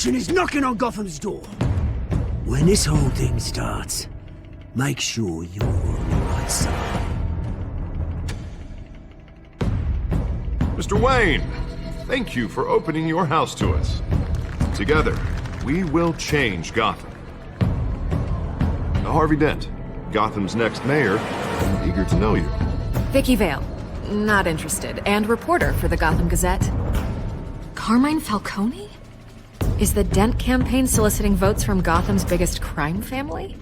Retribution is knocking on Gotham's door. When this whole thing starts, make sure you're on the right side. Mr. Wayne, thank you for opening your house to us. Together, we will change Gotham. Harvey Dent, Gotham's next mayor, I'm eager to know you. Vicky Vale, not interested, and reporter for the Gotham Gazette. Carmine Falcone? Is the Dent campaign soliciting votes from Gotham's biggest crime family?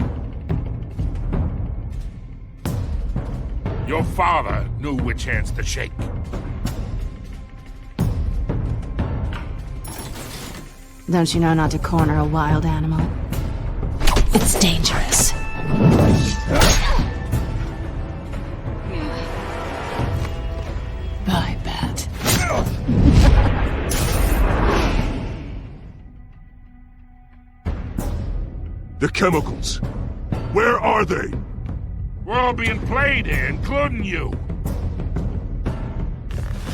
Your father knew which hands to shake. Don't you know not to corner a wild animal? It's dangerous. Bye, Bat. The chemicals. Where are they? We're all being played here, including you.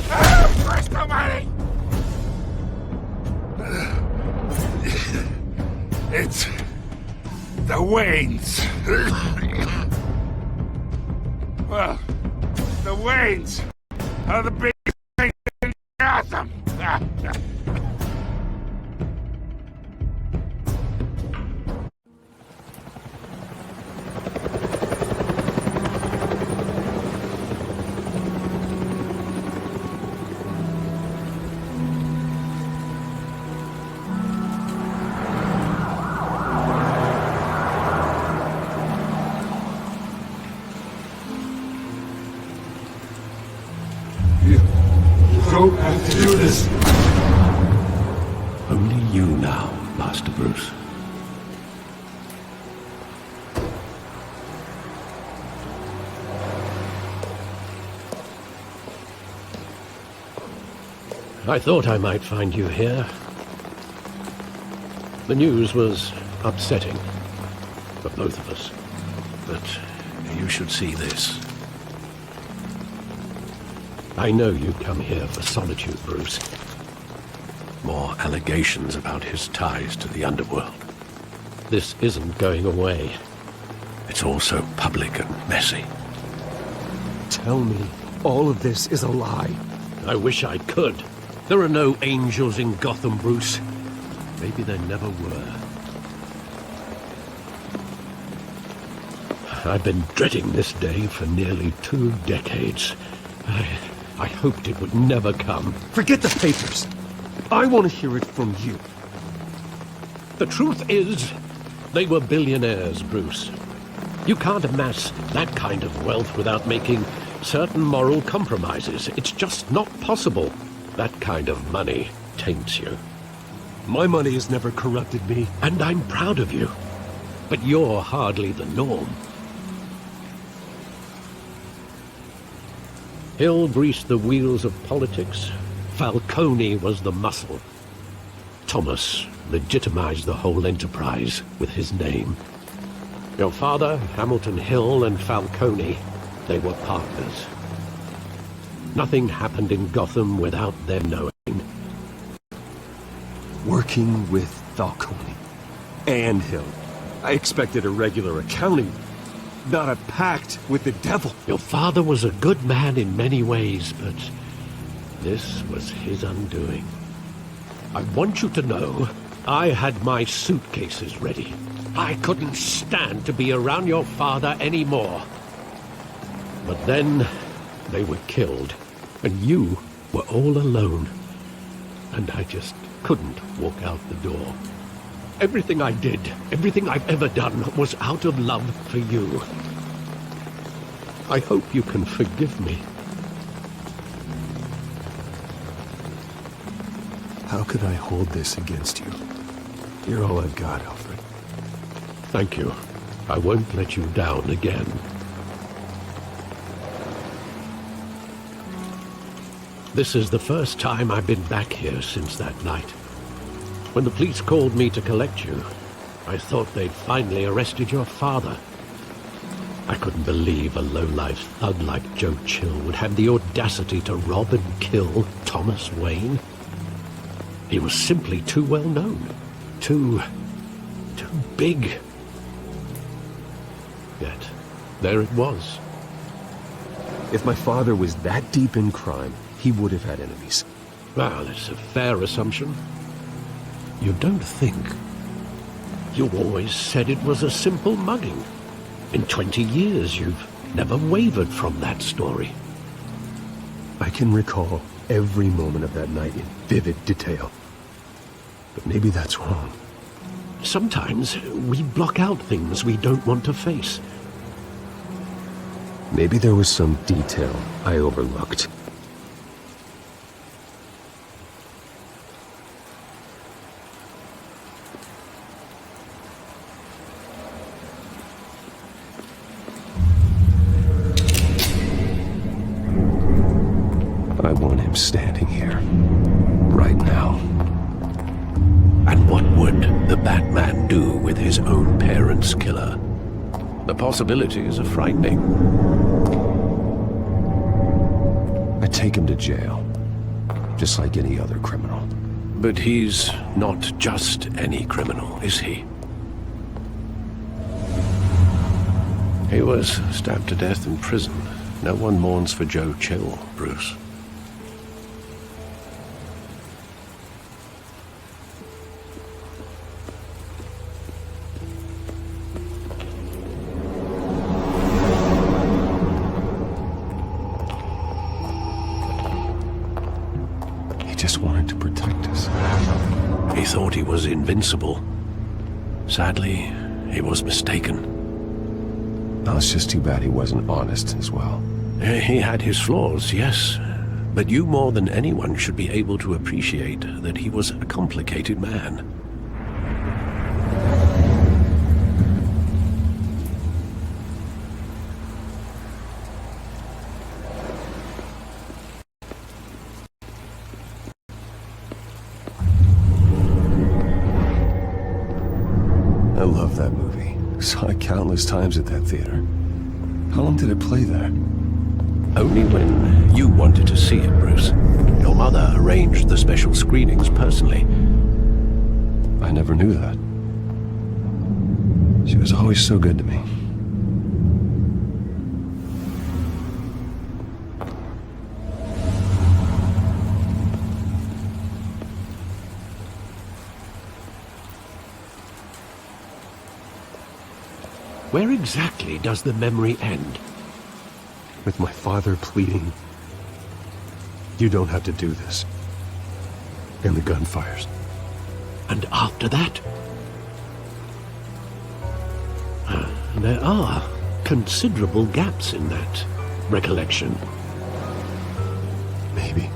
Christ almighty! It's the Waynes. Well, the Waynes are the biggest thing in Gotham. Don't have to do this. Only you now, Master Bruce. I thought I might find you here. The news was upsetting for both of us. But you should see this. I know you come here for solitude, Bruce. More allegations about his ties to the underworld. This isn't going away. It's all so public and messy. Tell me all of this is a lie. I wish I could. There are no angels in Gotham, Bruce. Maybe there never were. I've been dreading this day for nearly 2 decades. I hoped it would never come. Forget the papers. I want to hear it from you. The truth is, they were billionaires, Bruce. You can't amass that kind of wealth without making certain moral compromises. It's just not possible. That kind of money taints you. My money has never corrupted me. And I'm proud of you. But you're hardly the norm. Hill greased the wheels of politics. Falcone was the muscle. Thomas legitimized the whole enterprise with his name. Your father, Hamilton Hill, and Falcone, they were partners. Nothing happened in Gotham without their knowing. Working with Falcone and Hill. I expected a regular accounting, not a pact with the devil. Your father was a good man in many ways, but this was his undoing. I want you to know, I had my suitcases ready. I couldn't stand to be around your father anymore. But then, they were killed, and you were all alone. And I just couldn't walk out the door. Everything I did, everything I've ever done, was out of love for you. I hope you can forgive me. How could I hold this against you? You're all I've got, Alfred. Thank you. I won't let you down again. This is the first time I've been back here since that night. When the police called me to collect you, I thought they'd finally arrested your father. I couldn't believe a low-life thug like Joe Chill would have the audacity to rob and kill Thomas Wayne. He was simply too well known. Too big. Yet, there it was. If my father was that deep in crime, he would have had enemies. Well, it's a fair assumption. You don't think? You always said it was a simple mugging. In 20 years, you've never wavered from that story. I can recall every moment of that night in vivid detail. But maybe that's wrong. Sometimes we block out things we don't want to face. Maybe there was some detail I overlooked. I want him standing here, right now. And what would the Batman do with his own parents' killer? The possibilities are frightening. I'd take him to jail, just like any other criminal. But he's not just any criminal, is he? He was stabbed to death in prison. No one mourns for Joe Chill, Bruce. Just wanted to protect us. He thought he was invincible. Sadly, he was mistaken. Well, it's just too bad he wasn't honest as well. He had his flaws, yes. But you more than anyone should be able to appreciate that he was a complicated man. I love that movie. Saw it countless times at that theater. How long did it play there? Only when you wanted to see it, Bruce. Your mother arranged the special screenings personally. I never knew that. She was always so good to me. Where exactly does the memory end? With my father pleading, "You don't have to do this." And the gun fires. And after that? There are considerable gaps in that recollection. Maybe.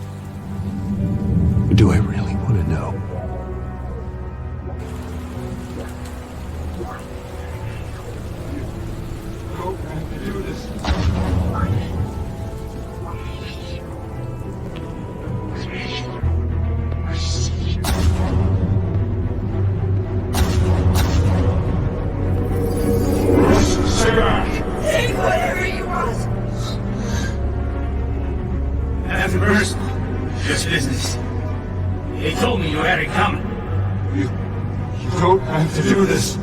Do I really want to know? This business. They told me you had it coming. You don't have to do this.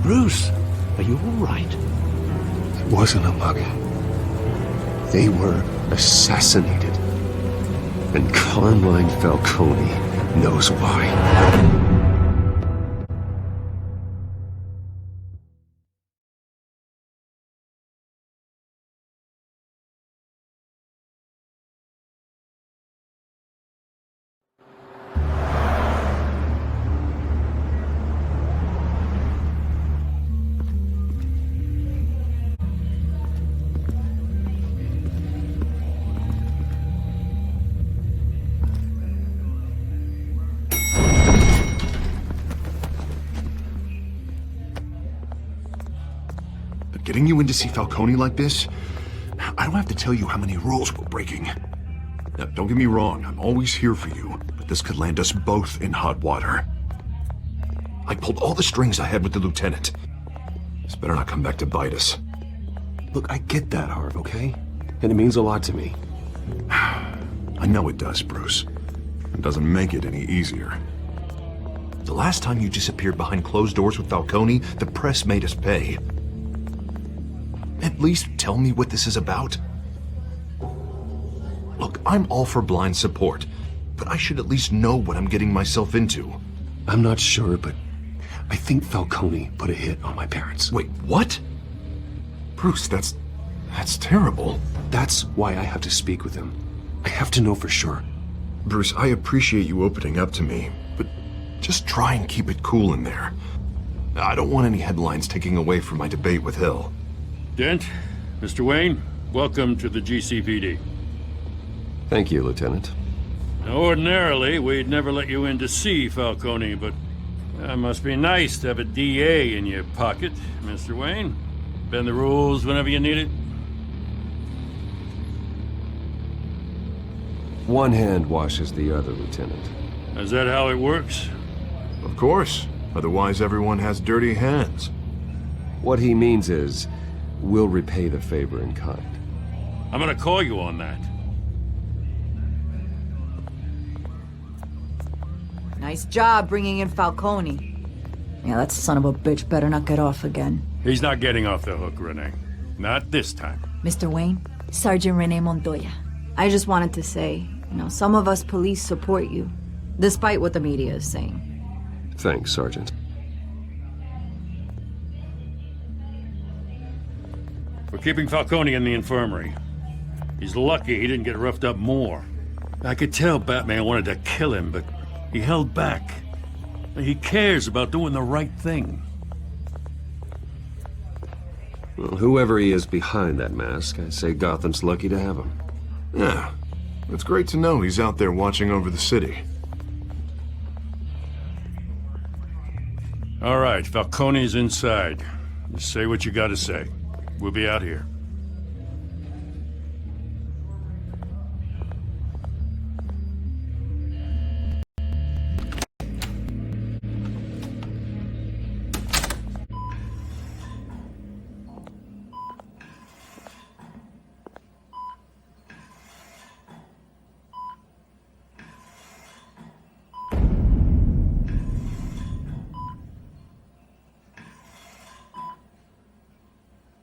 Bruce, are you all right? It wasn't a mugging. They were assassinated. And Carmine Falcone knows why. getting you in to see Falcone like this, I don't have to tell you how many rules we're breaking. Now, don't get me wrong, I'm always here for you, but this could land us both in hot water. I pulled all the strings I had with the lieutenant. This better not come back to bite us. Look, I get that, Harv, okay? And it means a lot to me. I know it does, Bruce. It doesn't make it any easier. The last time you disappeared behind closed doors with Falcone, the press made us pay. At least tell me what this is about. Look, I'm all for blind support, but I should at least know what I'm getting myself into. I'm not sure, but I think Falcone put a hit on my parents. Wait, what? Bruce, that's terrible. That's why I have to speak with him. I have to know for sure. Bruce, I appreciate you opening up to me, but just try and keep it cool in there. I don't want any headlines taking away from my debate with Hill. Dent, Mr. Wayne, welcome to the GCPD. Thank you, Lieutenant. Now, ordinarily, we'd never let you in to see Falcone, but it must be nice to have a DA in your pocket, Mr. Wayne. Bend the rules whenever you need it. One hand washes the other, Lieutenant. Is that how it works? Of course. Otherwise, everyone has dirty hands. What he means is, we'll repay the favor in kind. I'm gonna call you on that. Nice job bringing in Falcone. Yeah, that son of a bitch better not get off again. He's not getting off the hook, Renee. Not this time. Mr. Wayne, Sergeant Renee Montoya. I just wanted to say, some of us police support you, despite what the media is saying. Thanks, Sergeant. We're keeping Falcone in the infirmary. He's lucky he didn't get roughed up more. I could tell Batman wanted to kill him, but he held back. He cares about doing the right thing. Well, whoever he is behind that mask, I say Gotham's lucky to have him. Yeah, it's great to know he's out there watching over the city. All right, Falcone's inside. Just say what you gotta say. We'll be out here.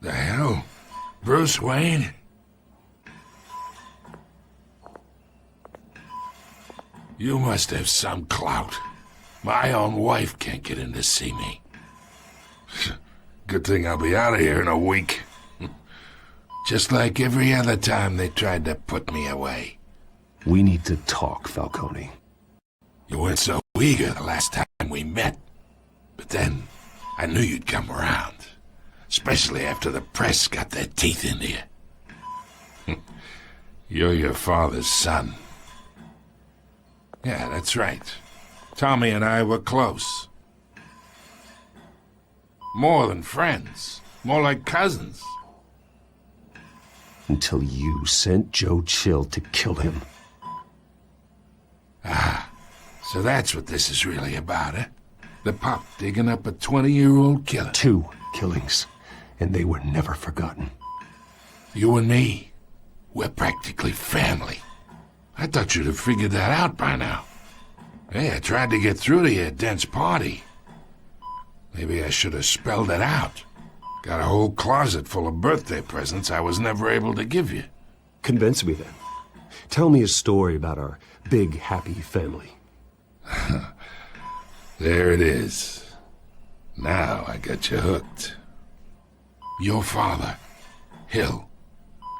The hell? Bruce Wayne? You must have some clout. My own wife can't get in to see me. Good thing I'll be out of here in a week. Just like every other time they tried to put me away. We need to talk, Falcone. You weren't so eager the last time we met. But then, I knew you'd come around. Especially after the press got their teeth into you. You're your father's son. Yeah, that's right. Tommy and I were close. More than friends. More like cousins. Until you sent Joe Chill to kill him. Ah, so that's what this is really about, eh? The pup digging up a 20-year-old killer. 2 killings. And they were never forgotten. You and me, we're practically family. I thought you'd have figured that out by now. Hey, I tried to get through to you at Dent's party. Maybe I should have spelled it out. Got a whole closet full of birthday presents I was never able to give you. Convince me then. Tell me a story about our big, happy family. There it is. Now I got you hooked. Your father, Hill,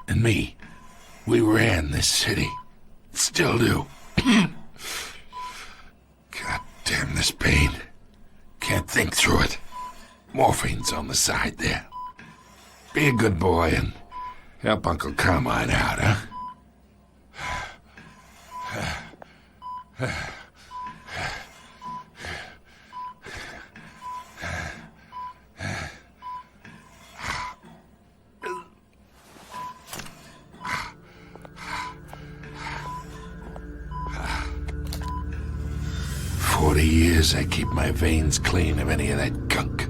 and me, we ran this city. Still do. God damn this pain. Can't think through it. Morphine's on the side there. Be a good boy and help Uncle Carmine out, huh? 40 years I keep my veins clean of any of that gunk.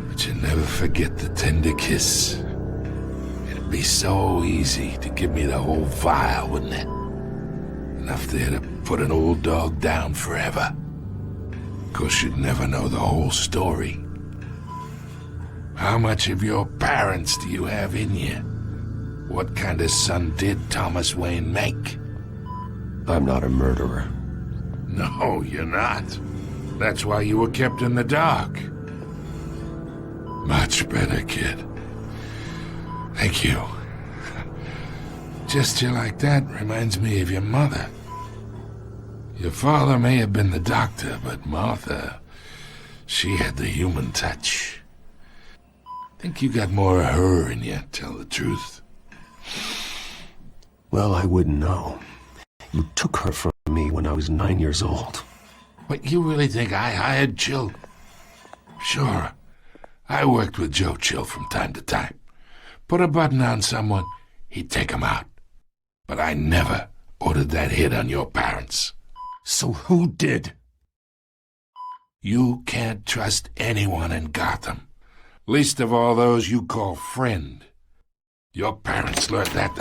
But you never forget the tender kiss. It'd be so easy to give me the whole vial, wouldn't it? Enough there to put an old dog down forever. Of course, you'd never know the whole story. How much of your parents do you have in you? What kind of son did Thomas Wayne make? I'm not a murderer. No, you're not. That's why you were kept in the dark. Much better, kid. Thank you. Gesture like that reminds me of your mother. Your father may have been the doctor, but Martha, she had the human touch. Think you got more of her in you, tell the truth. Well, I wouldn't know. You took her from me when I was 9 years old. What, you really think I hired Chill? Sure. I worked with Joe Chill from time to time. Put a button on someone, he'd take him out. But I never ordered that hit on your parents. So who did? You can't trust anyone in Gotham. Least of all those you call friend. Your parents learned that.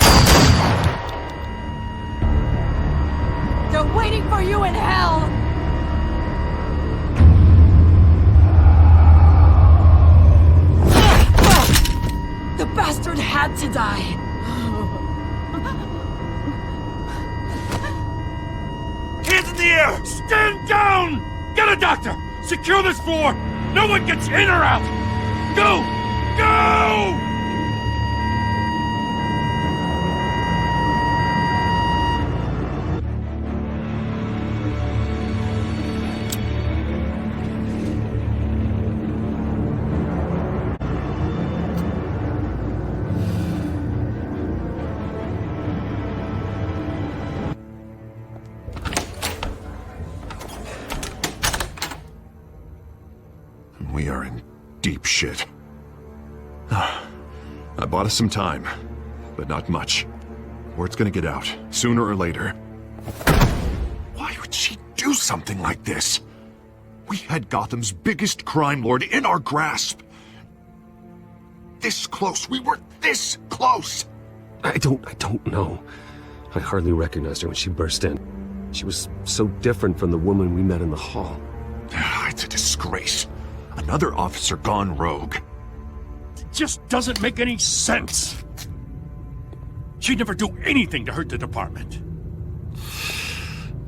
They're waiting for you in hell! The bastard had to die! Hands in the air! Stand down! Get a doctor! Secure this floor! No one gets in or out! Go! Go! We are in deep shit. I bought us some time, but not much. Word's gonna get out, sooner or later. Why would she do something like this? We had Gotham's biggest crime lord in our grasp. This close, we were this close! I don't know. I hardly recognized her when she burst in. She was so different from the woman we met in the hall. It's a disgrace. Another officer gone rogue. It just doesn't make any sense. She'd never do anything to hurt the department.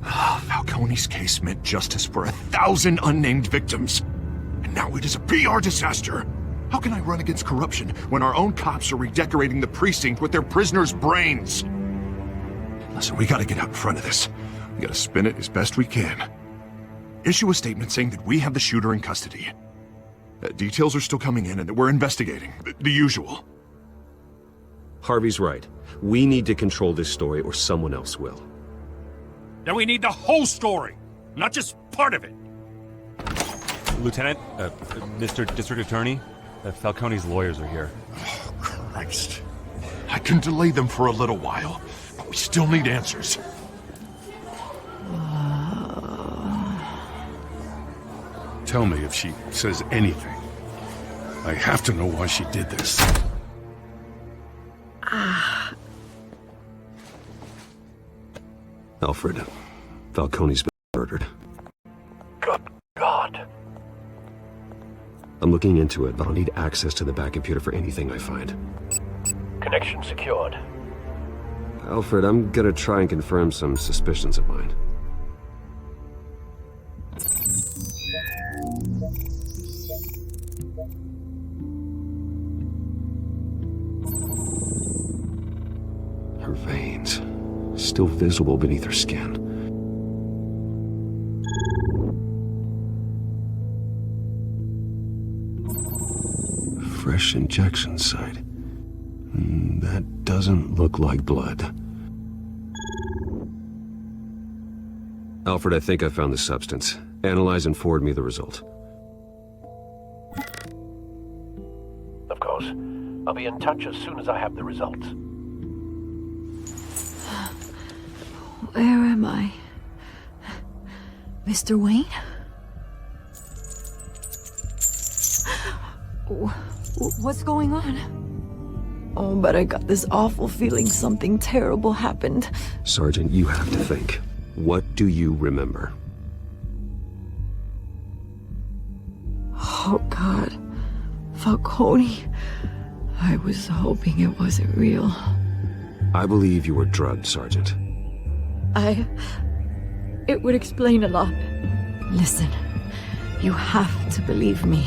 Falcone's case meant justice for 1,000 unnamed victims. And now it is a PR disaster. How can I run against corruption when our own cops are redecorating the precinct with their prisoners' brains? Listen, we gotta get out in front of this. We gotta spin it as best we can. Issue a statement saying that we have the shooter in custody. Details are still coming in and that we're investigating. The usual. Harvey's right. We need to control this story or someone else will. Then we need the whole story, not just part of it. Lieutenant, Mr. District Attorney, Falcone's lawyers are here. Oh, Christ. I can delay them for a little while, but we still need answers. Tell me if she says anything. I have to know why she did this. Alfred, Falcone's been murdered. Good God. I'm looking into it, but I'll need access to the back computer for anything I find. Connection secured. Alfred, I'm gonna try and confirm some suspicions of mine. Her veins, still visible beneath her skin. Fresh injection site. That doesn't look like blood. Alfred, I think I found the substance. Analyze and forward me the result. Of course. I'll be in touch as soon as I have the results. Where am I? Mr. Wayne? What's going on? Oh, but I got this awful feeling something terrible happened. Sergeant, you have to think. What do you remember? Oh, God. Falcone. I was hoping it wasn't real. I believe you were drugged, Sergeant. It would explain a lot. Listen, you have to believe me.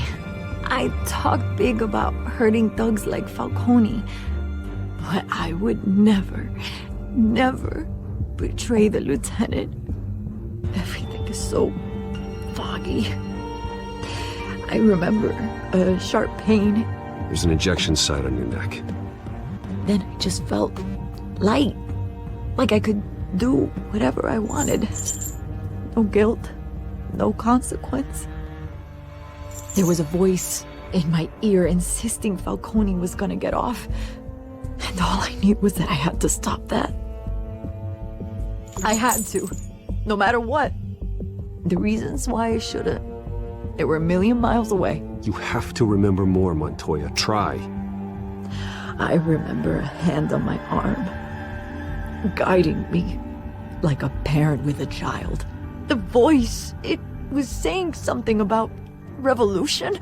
I talk big about hurting thugs like Falcone, but I would never betray the lieutenant. Everything is so foggy. I remember a sharp pain. There's an injection site on your neck. Then I just felt light, like I could do whatever I wanted. No guilt, no consequence. There was a voice in my ear insisting Falcone was gonna get off. And all I knew was that I had to stop that. I had to, no matter what. The reasons why I shouldn't, they were a million miles away. You have to remember more, Montoya. Try. I remember a hand on my arm, guiding me like a parent with a child. The voice, it was saying something about revolution.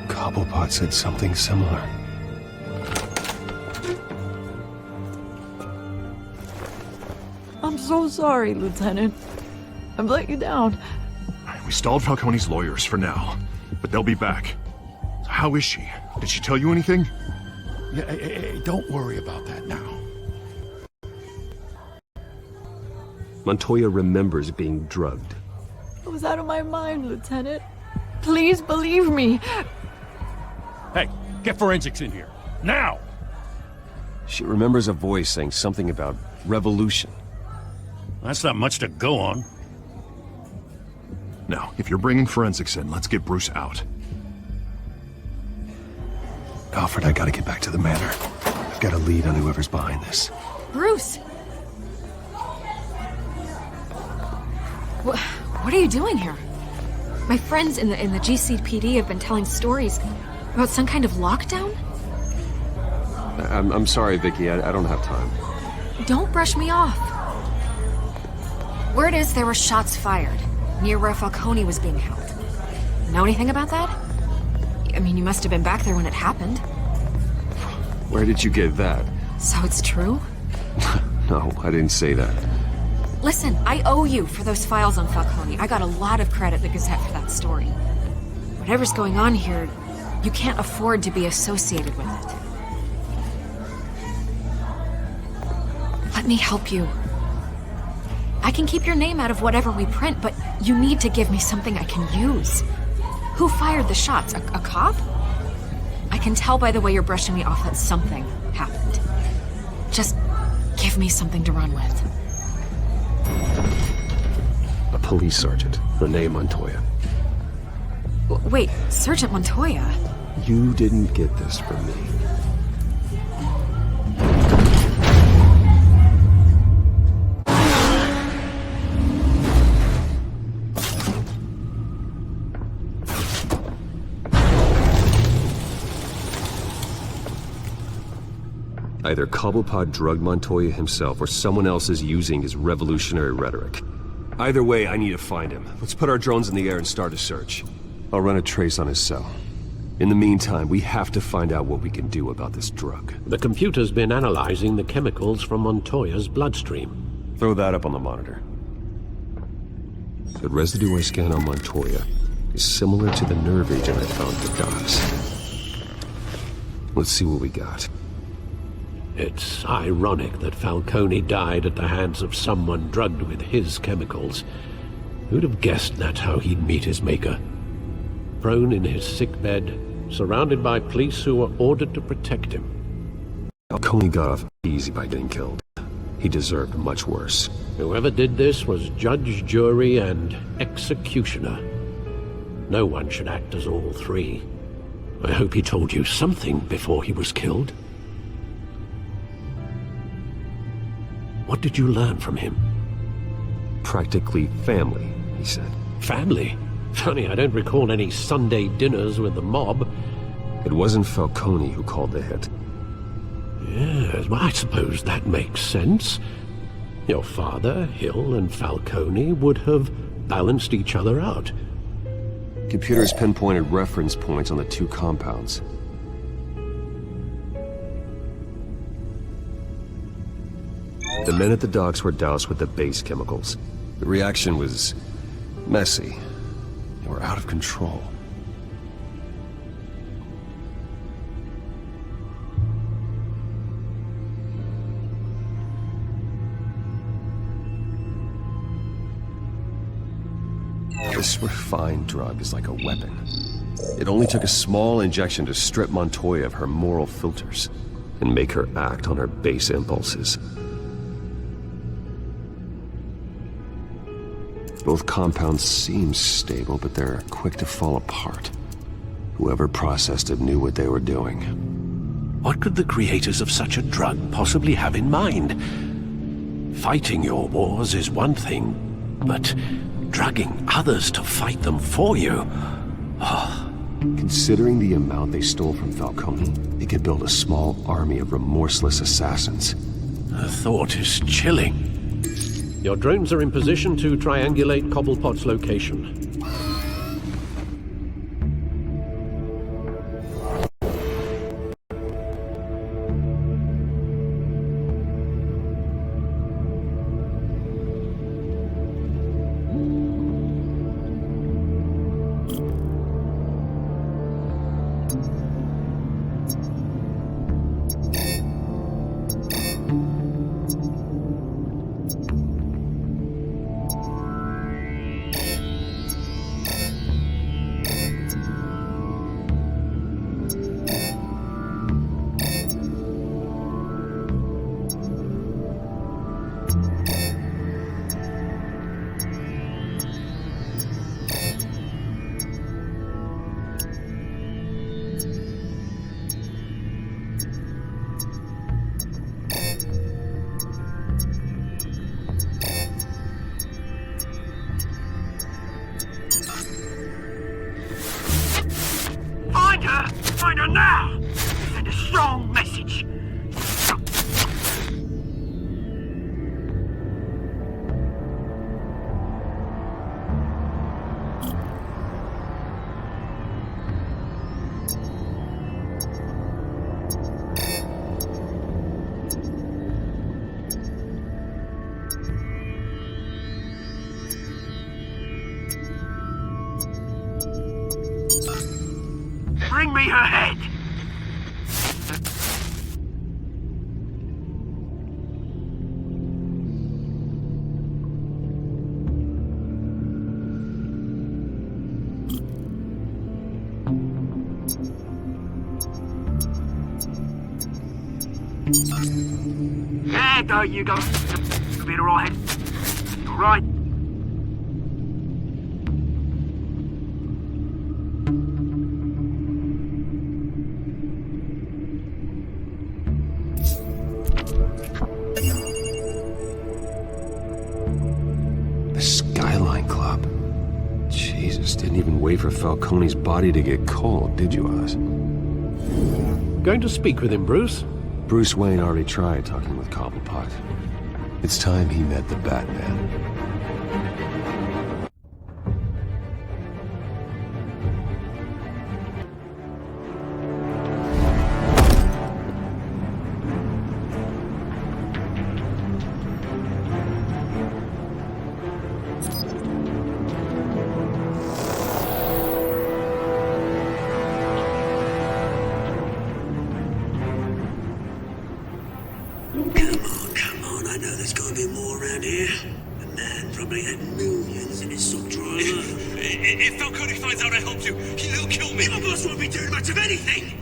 Cobblepot said something similar. I'm so sorry, Lieutenant. I've let you down. We stalled Falcone's lawyers for now, but they'll be back. So how is she? Did she tell you anything? Yeah, hey, don't worry about that now. Montoya remembers being drugged. I was out of my mind, Lieutenant. Please believe me. Hey, get forensics in here. Now! She remembers a voice saying something about revolution. That's not much to go on. Now, if you're bringing forensics in, let's get Bruce out. Alfred, I gotta get back to the manor. I've got a lead on whoever's behind this. Bruce! What are you doing here? My friends in the GCPD have been telling stories about some kind of lockdown? I'm sorry, Vicky. I don't have time. Don't brush me off. Word is there were shots fired near where Falcone was being held. Know anything about that? I mean, you must have been back there when it happened. Where did you get that? So it's true? No, I didn't say that. Listen, I owe you for those files on Falcone. I got a lot of credit at the Gazette for that story. Whatever's going on here, you can't afford to be associated with it. Let me help you. I can keep your name out of whatever we print, but you need to give me something I can use. Who fired the shots? A cop? I can tell by the way you're brushing me off that something happened. Just give me something to run with. A police sergeant, Renee Montoya. Wait, Sergeant Montoya? You didn't get this from me. Either Cobblepot drugged Montoya himself or someone else is using his revolutionary rhetoric. Either way, I need to find him. Let's put our drones in the air and start a search. I'll run a trace on his cell. In the meantime, we have to find out what we can do about this drug. The computer's been analyzing the chemicals from Montoya's bloodstream. Throw that up on the monitor. The residue I scan on Montoya is similar to the nerve agent I found for Docs. Let's see what we got. It's ironic that Falcone died at the hands of someone drugged with his chemicals. Who'd have guessed that's how he'd meet his maker? Prone in his sickbed, surrounded by police who were ordered to protect him. Falcone got off easy by getting killed. He deserved much worse. Whoever did this was judge, jury, and executioner. No one should act as all three. I hope he told you something before he was killed. What did you learn from him? practically family, he said. Family? Funny, I don't recall any Sunday dinners with the mob. It wasn't Falcone who called the hit. Yes, well, I suppose that makes sense. Your father, Hill, and Falcone would have balanced each other out. Computers pinpointed reference points on the two compounds. The men at the docks were doused with the base chemicals. The reaction was messy. They were out of control. This refined drug is like a weapon. It only took a small injection to strip Montoya of her moral filters and make her act on her base impulses. Both compounds seem stable, but they're quick to fall apart. Whoever processed it knew what they were doing. What could the creators of such a drug possibly have in mind? Fighting your wars is one thing, but drugging others to fight them for you? Oh. Considering the amount they stole from Falcone, they could build a small army of remorseless assassins. The thought is chilling. Your drones are in position to triangulate Cobblepot's location. Find her now! Send a strong message! Bring me her head! There go, you go. You'll be all head. All right. Didn't even wait for Falcone's body to get cold, did you, Oz? Going to speak with him, Bruce? Bruce Wayne already tried talking with Cobblepot. It's time he met the Batman. If Falcone finds out I helped you, he'll kill me. My boss won't be doing much of anything.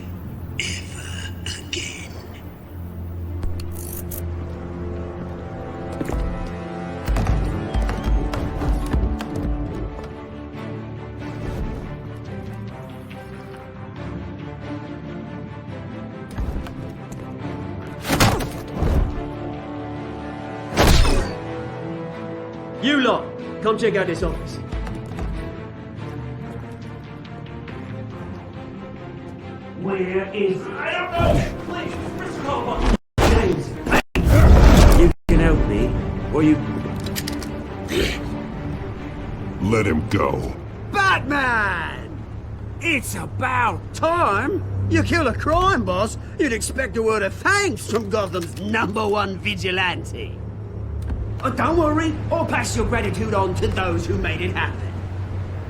Ever again. You lot, come check out this office. Where is... I don't know! Please, Mr. Caldwell! James, you can help me, or you... Let him go. Batman! It's about time! You kill a crime boss, you'd expect a word of thanks from Gotham's #1 vigilante. Oh, don't worry, I'll pass your gratitude on to those who made it happen.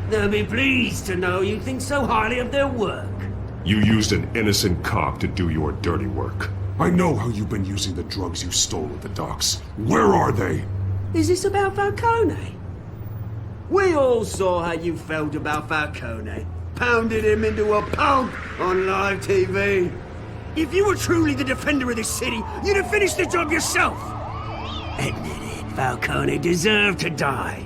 They'll be pleased to know you think so highly of their work. You used an innocent cop to do your dirty work. I know how you've been using the drugs you stole at the docks. Where are they? Is this about Falcone? We all saw how you felt about Falcone. Pounded him into a pulp on live TV. If you were truly the defender of this city, you'd have finished the job yourself. Admit it, Falcone deserved to die.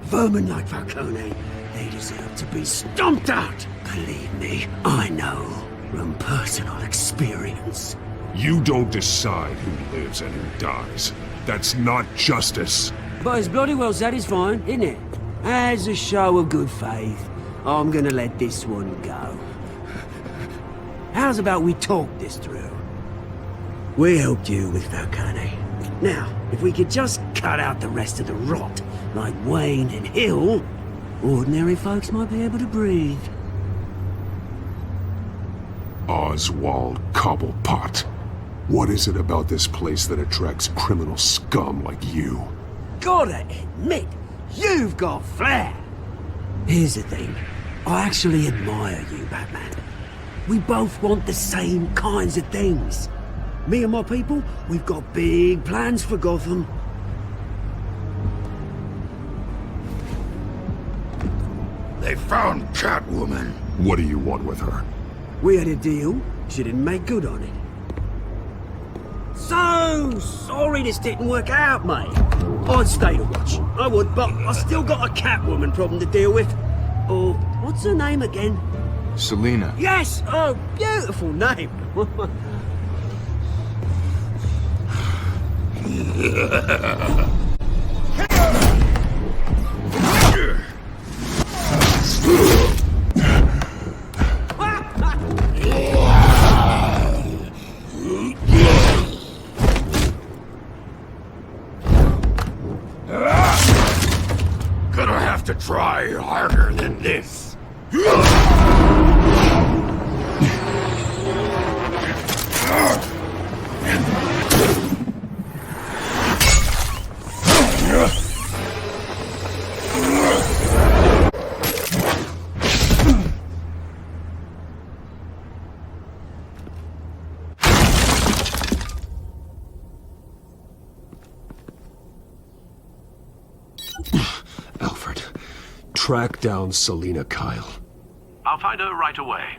Vermin like Falcone, they deserve to be stomped out. Believe me, I know from personal experience. You don't decide who lives and who dies. That's not justice. But it's bloody well satisfying, isn't it? As a show of good faith, I'm gonna let this one go. How's about we talk this through? We helped you with Falcone. Now, if we could just cut out the rest of the rot, like Wayne and Hill, ordinary folks might be able to breathe. Oswald Cobblepot. What is it about this place that attracts criminal scum like you? Gotta admit, you've got flair. Here's the thing. I actually admire you, Batman. We both want the same kinds of things. Me and my people, we've got big plans for Gotham. They found Catwoman. What do you want with her? We had a deal. She didn't make good on it. So sorry this didn't work out, mate. I'd stay to watch. I would, but I still got a Catwoman problem to deal with. Oh, what's her name again? Selina. Yes! Oh, beautiful name. Gonna have to try harder than this. Alfred, track down Selina Kyle. I'll find her right away.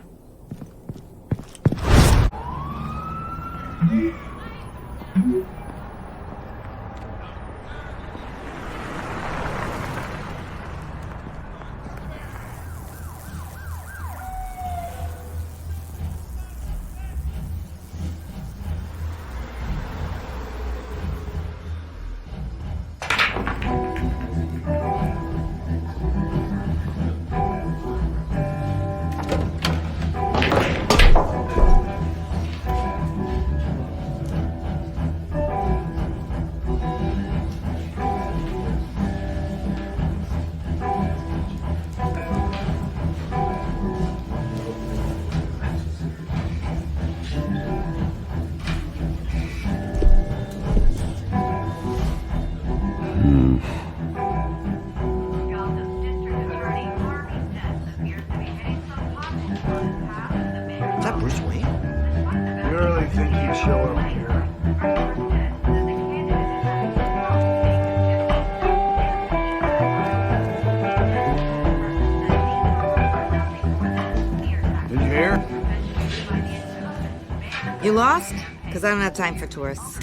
You lost? Because I don't have time for tourists.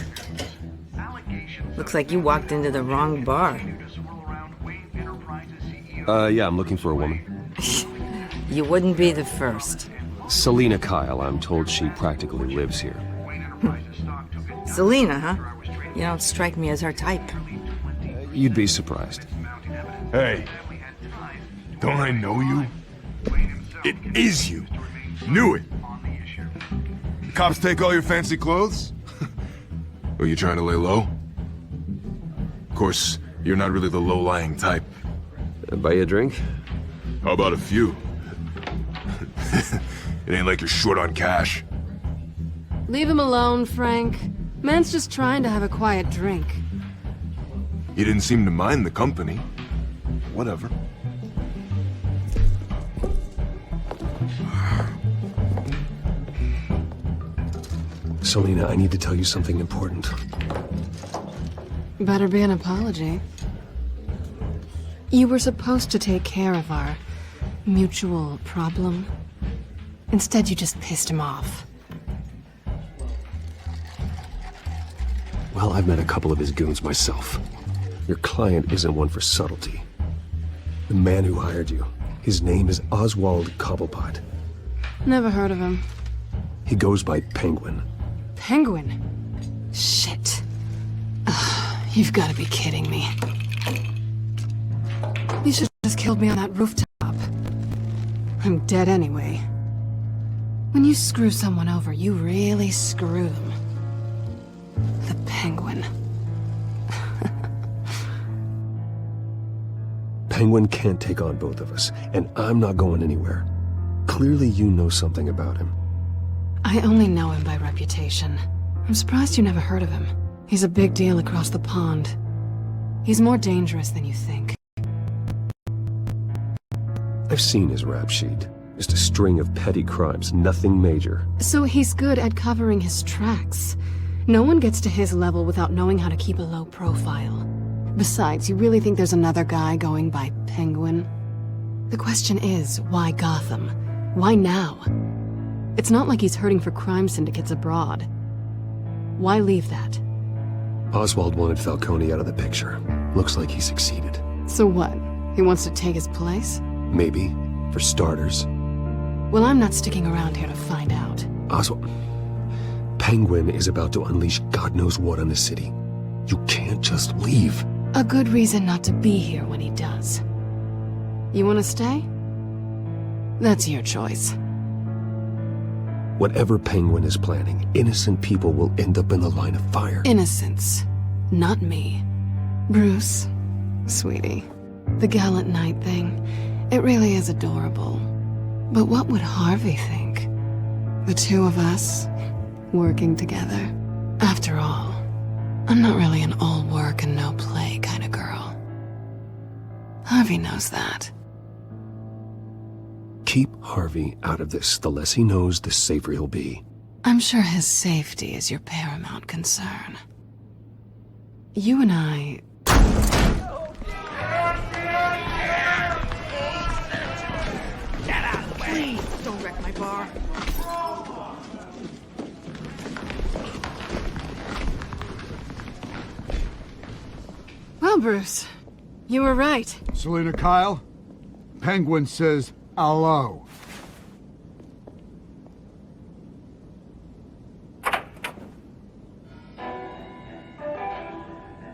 Looks like you walked into the wrong bar. Yeah, I'm looking for a woman. You wouldn't be the first. Selina Kyle, I'm told she practically lives here. Selina, huh? You don't strike me as her type. You'd be surprised. Hey, don't I know you? It is you. Knew it. The cops take all your fancy clothes? Were you trying to lay low? Of course, you're not really the low-lying type. Buy you a drink? How about a few? It ain't like you're short on cash. Leave him alone, Frank. Man's just trying to have a quiet drink. He didn't seem to mind the company. Whatever. Selina, I need to tell you something important. Better be an apology. You were supposed to take care of our mutual problem. Instead, you just pissed him off. Well, I've met a couple of his goons myself. Your client isn't one for subtlety. The man who hired you, his name is Oswald Cobblepot. Never heard of him. He goes by Penguin. Penguin? Shit. Ugh, you've got to be kidding me. You should have just killed me on that rooftop. I'm dead anyway. When you screw someone over, you really screw them. The Penguin. Penguin can't take on both of us, and I'm not going anywhere. Clearly you know something about him. I only know him by reputation. I'm surprised you never heard of him. He's a big deal across the pond. He's more dangerous than you think. I've seen his rap sheet. Just a string of petty crimes, nothing major. So he's good at covering his tracks. No one gets to his level without knowing how to keep a low profile. Besides, you really think there's another guy going by Penguin? The question is, why Gotham? Why now? It's not like he's hurting for crime syndicates abroad. Why leave that? Oswald wanted Falcone out of the picture. Looks like he succeeded. So what? He wants to take his place? Maybe. For starters. Well, I'm not sticking around here to find out. Oswald... Penguin is about to unleash God knows what on the city. You can't just leave. A good reason not to be here when he does. You want to stay? That's your choice. Whatever Penguin is planning, innocent people will end up in the line of fire. Innocence. Not me. Bruce, sweetie, the gallant knight thing, it really is adorable. But what would Harvey think? The two of us, working together. After all, I'm not really an all work and no play kind of girl. Harvey knows that. Keep Harvey out of this. The less he knows, the safer he'll be. I'm sure his safety is your paramount concern. You and I... Get out of the way! Please, don't wreck my bar. Well, Bruce, you were right. Selina Kyle, Penguin says hello.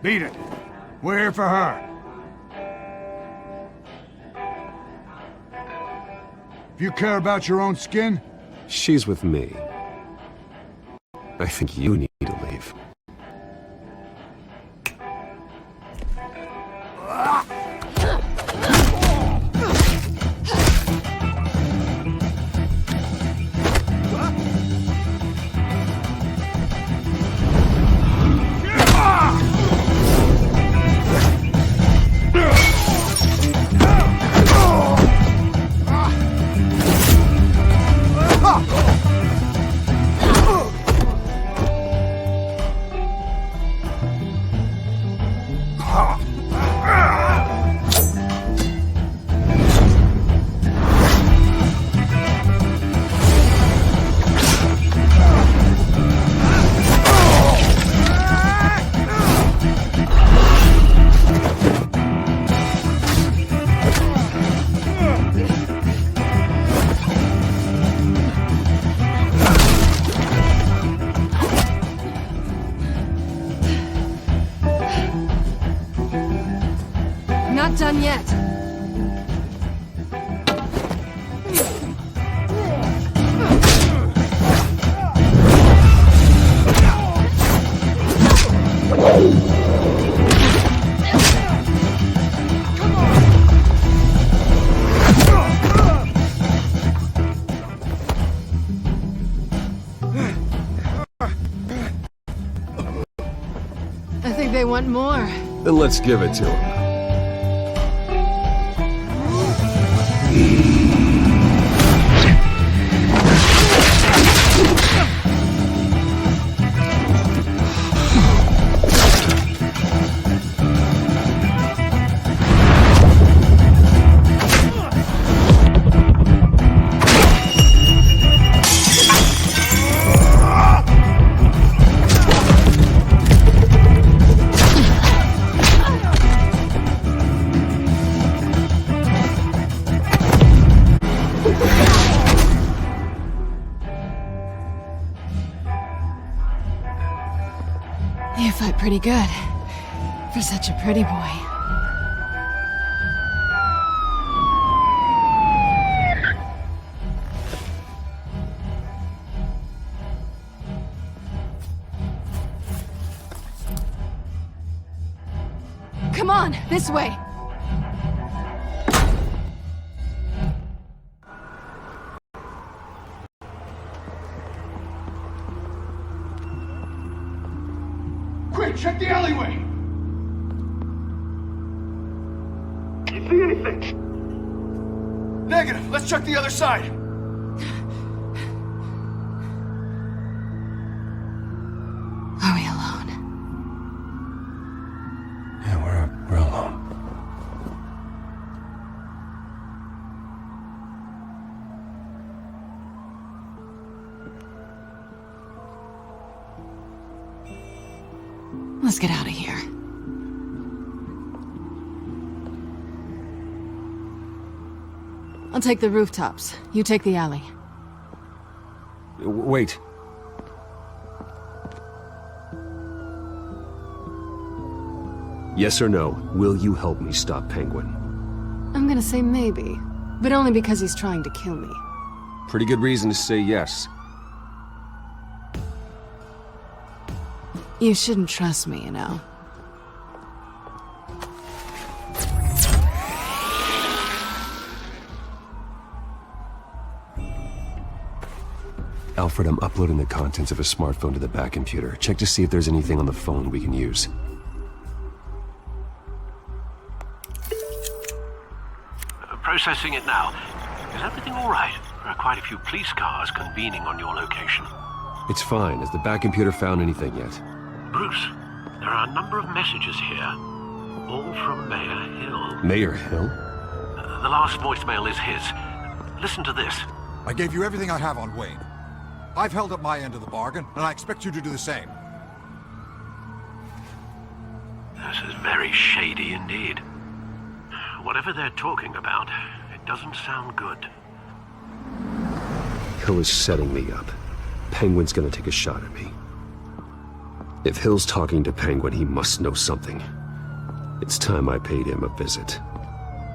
Beat it. We're here for her. If you care about your own skin... She's with me. I think you need to leave. not done yet. I think they want more. Then let's give it to him. You fight pretty good. For such a pretty boy. Come on, this way. Quick, check the alleyway! You see anything? Negative. Let's check the other side. Are we alone? Yeah, we're alone. Let's get out of here. I'll take the rooftops. You take the alley. Wait. Yes or no, will you help me stop Penguin? I'm gonna say maybe, but only because he's trying to kill me. Pretty good reason to say yes. You shouldn't trust me, you know. Alfred, I'm uploading the contents of a smartphone to the back computer. Check to see if there's anything on the phone we can use. Processing it now. Is everything all right? There are quite a few police cars convening on your location. It's fine. Has the back computer found anything yet? Bruce, there are a number of messages here, all from Mayor Hill. Mayor Hill? The last voicemail is his. Listen to this. I gave you everything I have on Wayne. I've held up my end of the bargain, and I expect you to do the same. This is very shady indeed. Whatever they're talking about, it doesn't sound good. Hill is setting me up. Penguin's gonna take a shot at me. If Hill's talking to Penguin, he must know something. It's time I paid him a visit.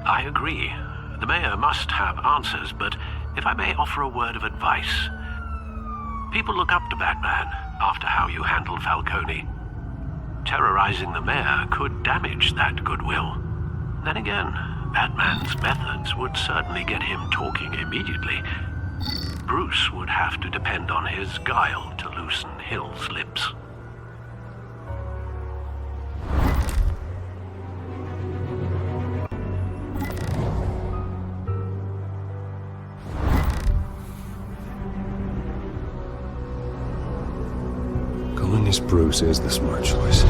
I agree. The mayor must have answers, but if I may offer a word of advice. People look up to Batman after how you handled Falcone. Terrorizing the mayor could damage that goodwill. Then again, Batman's methods would certainly get him talking immediately. Bruce would have to depend on his guile to loosen Hill's lips. Going as Bruce is the smart choice.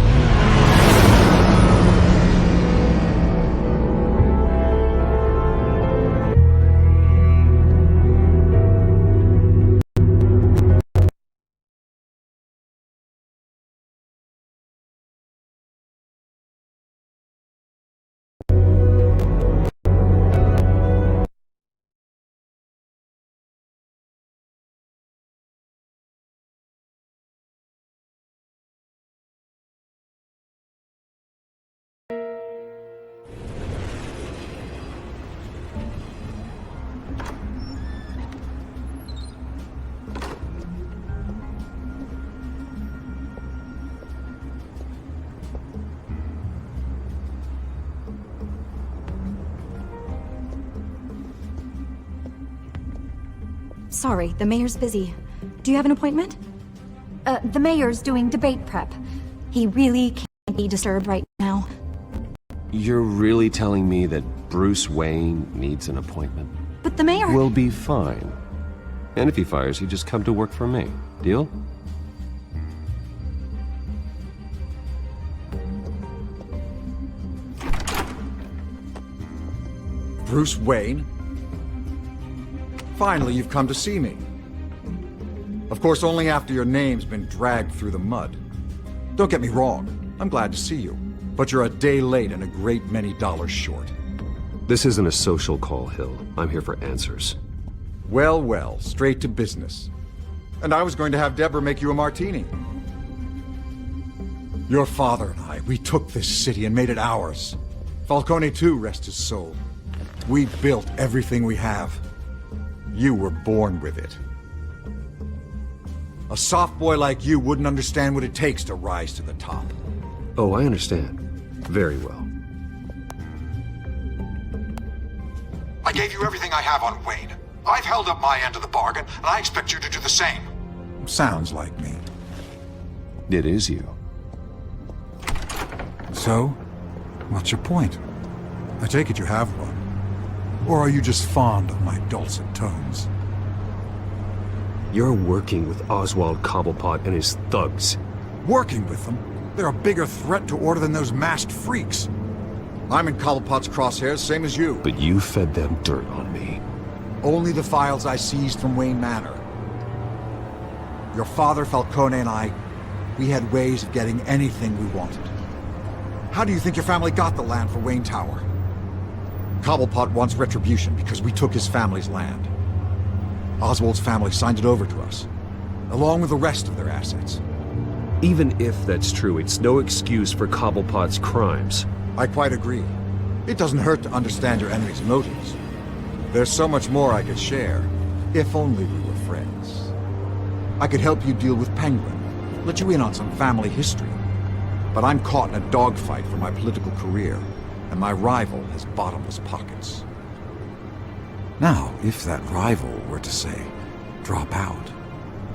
Sorry, the mayor's busy. Do you have an appointment? The mayor's doing debate prep. He really can't be disturbed right now. You're really telling me that Bruce Wayne needs an appointment? But the mayor... Will be fine. And if he fires you, just come to work for me. Deal? Bruce Wayne? Finally, you've come to see me. Of course, only after your name's been dragged through the mud. Don't get me wrong, I'm glad to see you. But you're a day late and a great many dollars short. This isn't a social call, Hill. I'm here for answers. Well, well, straight to business. And I was going to have Deborah make you a martini. Your father and I, we took this city and made it ours. Falcone too, rest his soul. We built everything we have. You were born with it. A soft boy like you wouldn't understand what it takes to rise to the top. Oh, I understand. Very well. I gave you everything I have on Wayne. I've held up my end of the bargain, and I expect you to do the same. Sounds like me. It is you. So, what's your point? I take it you have one. Or are you just fond of my dulcet tones? You're working with Oswald Cobblepot and his thugs. Working with them? They're a bigger threat to order than those masked freaks. I'm in Cobblepot's crosshairs, same as you. But you fed them dirt on me. Only the files I seized from Wayne Manor. Your father, Falcone, and I, we had ways of getting anything we wanted. How do you think your family got the land for Wayne Tower? Cobblepot wants retribution because we took his family's land. Oswald's family signed it over to us, along with the rest of their assets. Even if that's true, it's no excuse for Cobblepot's crimes. I quite agree. It doesn't hurt to understand your enemy's motives. There's so much more I could share, if only we were friends. I could help you deal with Penguin, let you in on some family history. But I'm caught in a dogfight for my political career, and my rival has bottomless pockets. Now, if that rival were to say, drop out,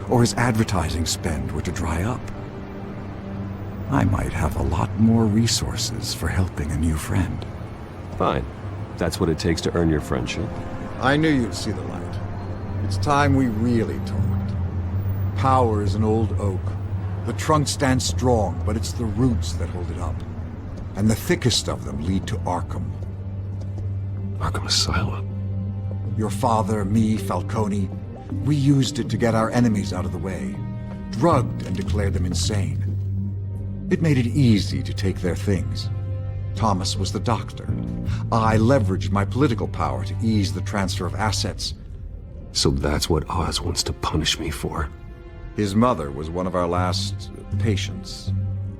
or his advertising spend were to dry up, I might have a lot more resources for helping a new friend. Fine. That's what it takes to earn your friendship. I knew you'd see the light. It's time we really talked. Power is an old oak. The trunk stands strong, but it's the roots that hold it up. And the thickest of them lead to Arkham. Arkham Asylum? Your father, me, Falcone, we used it to get our enemies out of the way. Drugged and declared them insane. It made it easy to take their things. Thomas was the doctor. I leveraged my political power to ease the transfer of assets. So that's what Oz wants to punish me for? His mother was one of our last patients.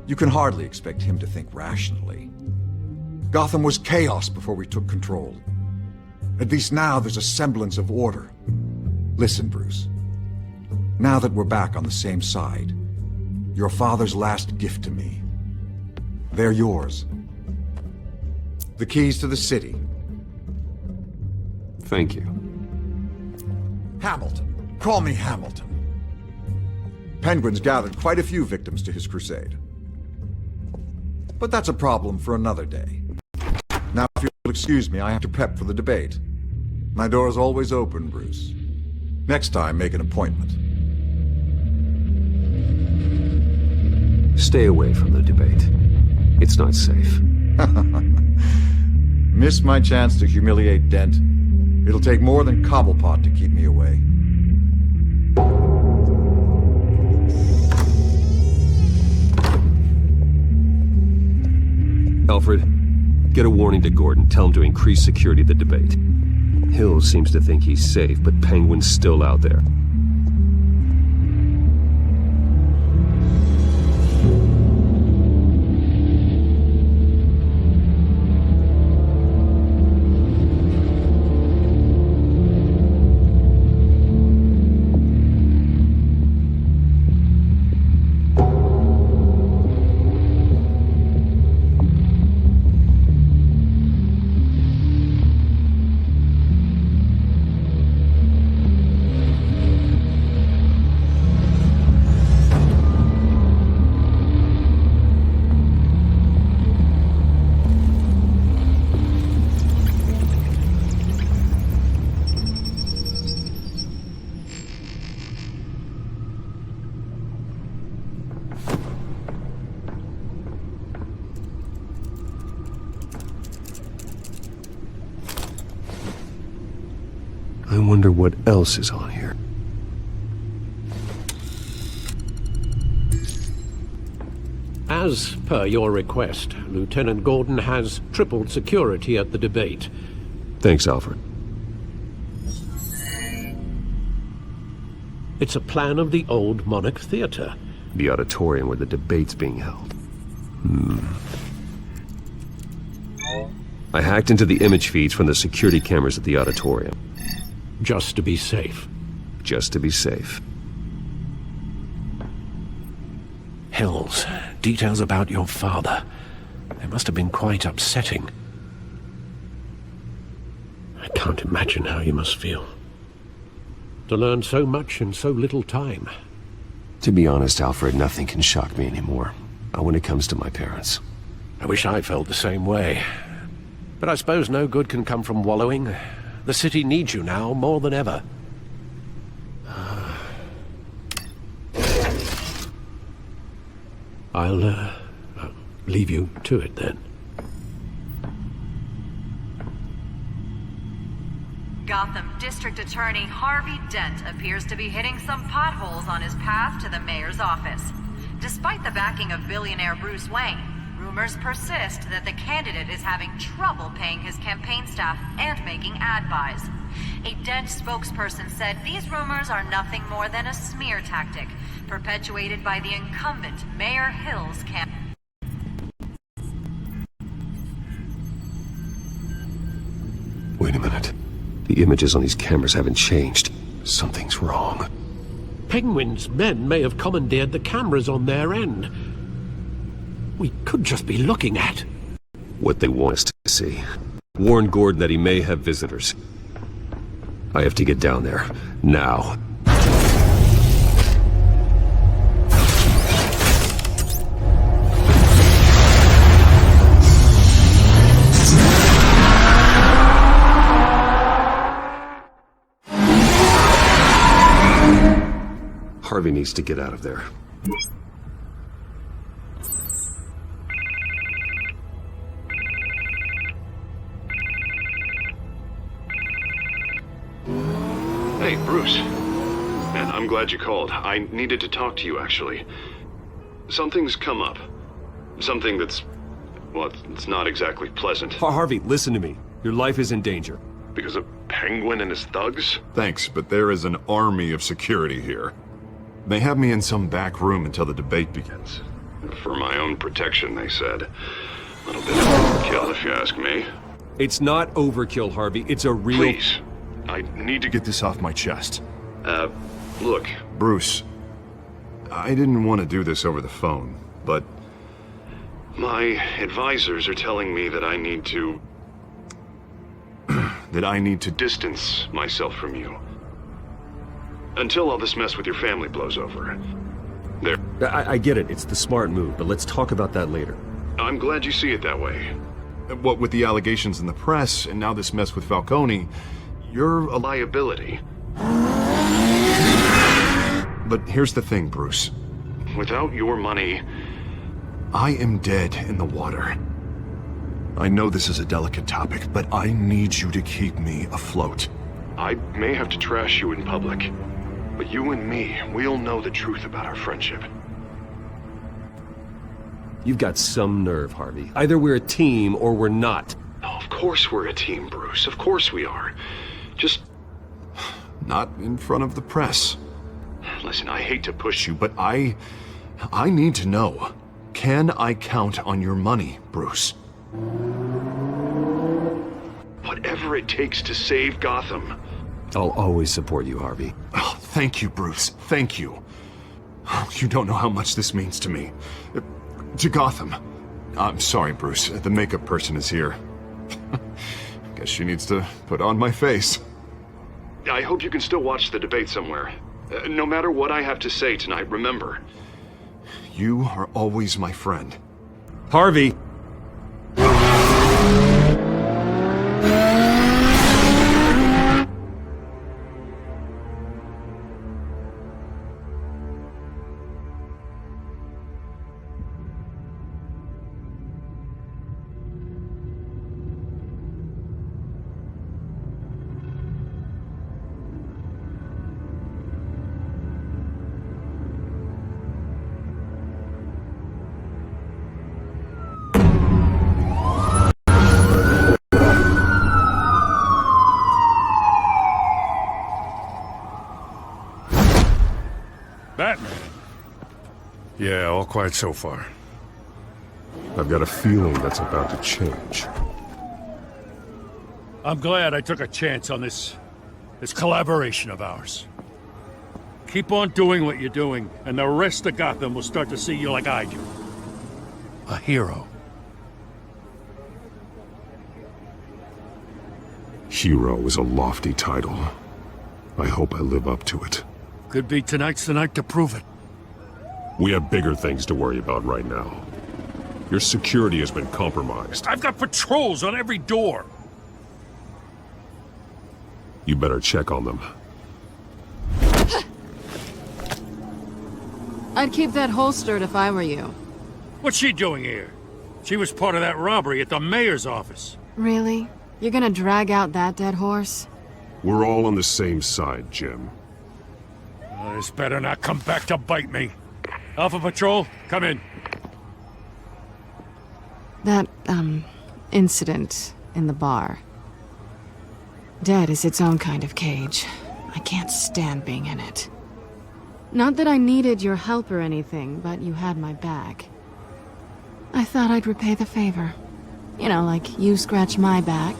You can hardly expect him to think rationally. Gotham was chaos before we took control. At least now there's a semblance of order. Listen, Bruce. Now that we're back on the same side, your father's last gift to me. They're yours. The keys to the city. Thank you. Hamilton. Call me Hamilton. Penguin's gathered quite a few victims to his crusade. But that's a problem for another day. Now, if you'll excuse me, I have to prep for the debate. My door is always open, Bruce. Next time, make an appointment. Stay away from the debate. It's not safe. Miss my chance to humiliate Dent. It'll take more than Cobblepot to keep me away. Alfred, get a warning to Gordon. Tell him to increase security at the debate. Hill seems to think he's safe, but Penguin's still out there. I wonder what else is on here. As per your request, Lieutenant Gordon has tripled security at the debate. Thanks, Alfred. It's a plan of the old Monarch Theater. The auditorium where the debate's being held. I hacked into the image feeds from the security cameras at the auditorium. Just to be safe. Just to be safe. Hills, details about your father. They must have been quite upsetting. I can't imagine how you must feel. To learn so much in so little time. To be honest, Alfred, nothing can shock me anymore. Not when it comes to my parents. I wish I felt the same way. But I suppose no good can come from wallowing. The city needs you now more than ever. I'll leave you to it then. Gotham District Attorney Harvey Dent appears to be hitting some potholes on his path to the mayor's office. Despite the backing of billionaire Bruce Wayne, rumors persist that the candidate is having trouble paying his campaign staff and making ad buys. A Dent spokesperson said these rumors are nothing more than a smear tactic, perpetuated by the incumbent Mayor Hill's campaign. Wait a minute. The images on these cameras haven't changed. Something's wrong. Penguin's men may have commandeered the cameras on their end. We could just be looking at What they want us to see. Warn Gordon that he may have visitors. I have to get down there. Now. Harvey needs to get out of there. Hey, Bruce. Man, I'm glad you called. I needed to talk to you, actually. Something's come up. Something that's... well, it's not exactly pleasant. Harvey, listen to me. Your life is in danger. Because of Penguin and his thugs? Thanks, but there is an army of security here. They have me in some back room until the debate begins. For my own protection, they said. A little bit of overkill, if you ask me. It's not overkill, Harvey. It's a real... Please. I need to Get this off my chest. Look. Bruce, I didn't want to do this over the phone, but... my advisors are telling me that I need to... that I need to distance myself from you. Until all this mess with your family blows over. There. I get it. It's the smart move, but let's talk about that later. I'm glad you see it that way. What with the allegations in the press, and now this mess with Falcone, you're a liability. But here's the thing, Bruce. Without your money... I am dead in the water. I know this is a delicate topic, but I need you to keep me afloat. I may have to trash you in public, but you and me, we'll know the truth about our friendship. You've got some nerve, Harvey. Either we're a team or we're not. Oh, of course we're a team, Bruce. Of course we are. Just... not in front of the press. Listen, I hate to push you, But I need to know. Can I count on your money, Bruce? whatever it takes to save Gotham. I'll always support you, Harvey. Oh, thank you, Bruce. Thank you. You don't know how much this means to me. To Gotham. I'm sorry, Bruce. The makeup person is here. Guess she needs to put on my face. I hope you can still watch the debate somewhere. No matter what I have to say tonight, remember. You are always my friend. Harvey! Yeah, all quiet so far. I've got a feeling that's about to change. I'm glad I took a chance on this collaboration of ours. Keep on doing what you're doing, and the rest of Gotham will start to see you like I do. A hero. Hero is a lofty title. I hope I live up to it. Could be tonight's the night to prove it. We have bigger things to worry about right now. Your security has been compromised. I've got patrols on every door. You better check on them. I'd keep that holstered if I were you. What's she doing here? She was part of that robbery at the mayor's office. Really? You're gonna drag out that dead horse? We're all on the same side, Jim. This better not come back to bite me. Alpha Patrol, come in. That, incident in the bar. Dead is its own kind of cage. I can't stand being in it. Not that I needed your help or anything, but you had my back. I thought I'd repay the favor. You know, like you scratch my back,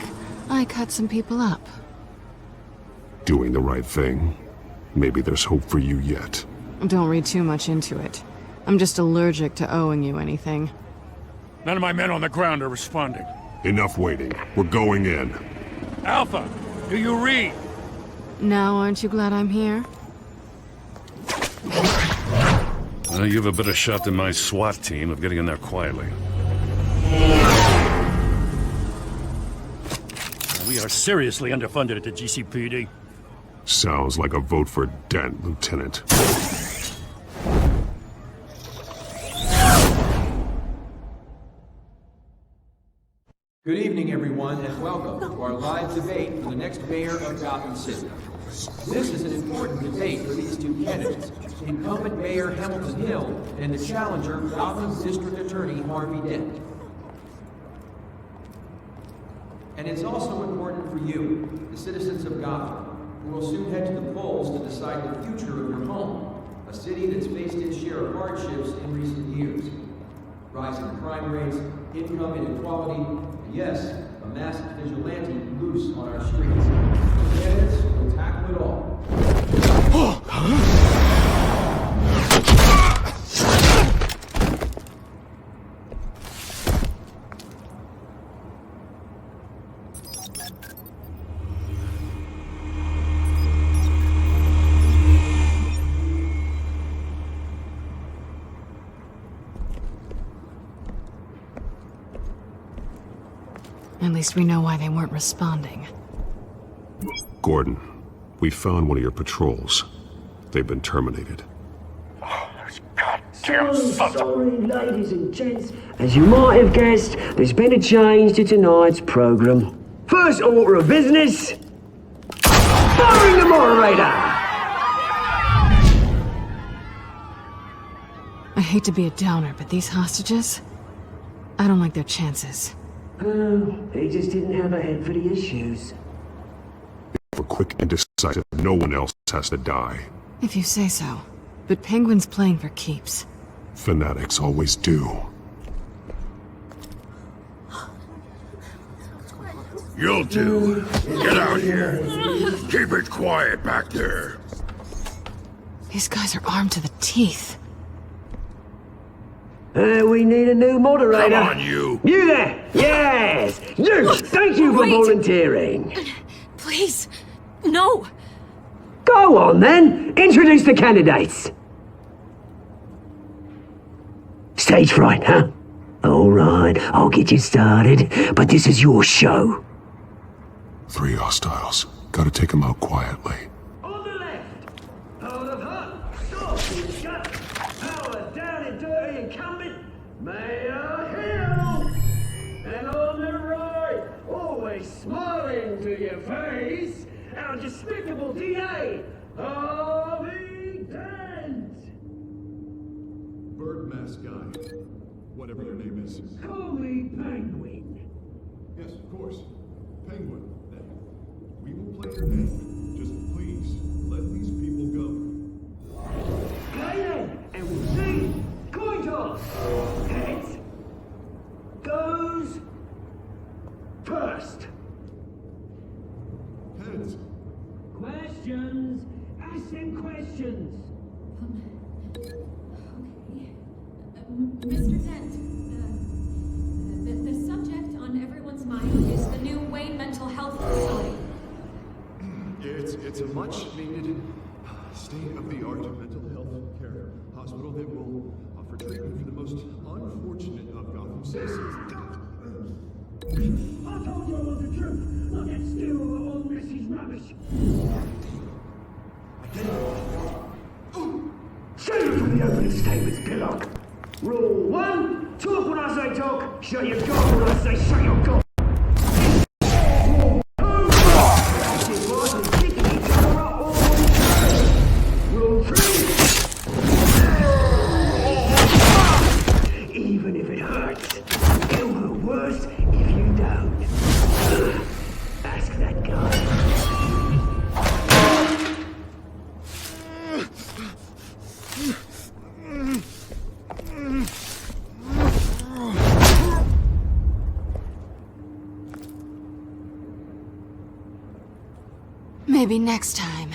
I cut some people up. Doing the right thing. Maybe there's hope for you yet. Don't read too much into it. I'm just allergic to owing you anything. None of my men on the ground are responding. Enough waiting. We're going in. Alpha, do you read? Now, aren't you glad I'm here? Well, you have a better shot than my SWAT team of getting in there quietly. We are seriously underfunded at the GCPD. Sounds like a vote for Dent, Lieutenant. Good evening, everyone, and welcome to our live debate for the next mayor of Gotham City. This is an important debate for these two candidates, incumbent Mayor Hamilton Hill and the challenger, Gotham District Attorney Harvey Dent. And it's also important for you, the citizens of Gotham, who will soon head to the polls to decide the future of your home, a city that's faced its share of hardships in recent years. Rising crime rates, income inequality, and yes, a massive vigilante loose on our streets. The candidates will tackle it all. At least we know why they weren't responding. Gordon, we found one of your patrols. They've been terminated. Sorry, ladies and gents. As you might have guessed, there's been a change to tonight's program. First order of business, firing the moderator! I hate to be a downer, but these hostages? I don't like their chances. Oh, he just didn't have a head for the issues. If we're quick and decisive, no one else has to die. If you say so. But Penguin's playing for keeps. Fanatics always do. You'll do. Get out here. Keep it quiet back there. These guys are armed to the teeth. We need a new moderator. Come on, you. You there! Yes! You! Thank you for volunteering. Please, no. Go on, then. Introduce the candidates. Stage fright, huh? All right, I'll get you started, but this is your show. 3 hostiles. Gotta take them out quietly. On the left, out of hunt, stop his gut, power down and dirty incumbent, Mayor Hill! And on the right, always smiling to your face, our despicable DA, Harvey Dent! Bird mask guy. Whatever your name is. Call me Penguin. Yes, of course. Penguin, then. We will play your game. Just please, let these people go. Play then, and we'll see. Good goes first. Heads. Questions. Ask them questions. Mr. Dent, the subject on everyone's mind is the new Wayne Mental Health Facility. It's a much-needed, state-of-the-art mental health care hospital that will offer treatment for the most unfortunate of Gotham citizens. I told you all the truth. I get still over all Missy's rubbish. Shut up for the opening statements, Pillock. Rule 1, talk when I say talk, shut your gob when I say shut your gob. Rule 2, even if it hurts, it'll hurt worse if you don't. Ask that guy. Maybe next time.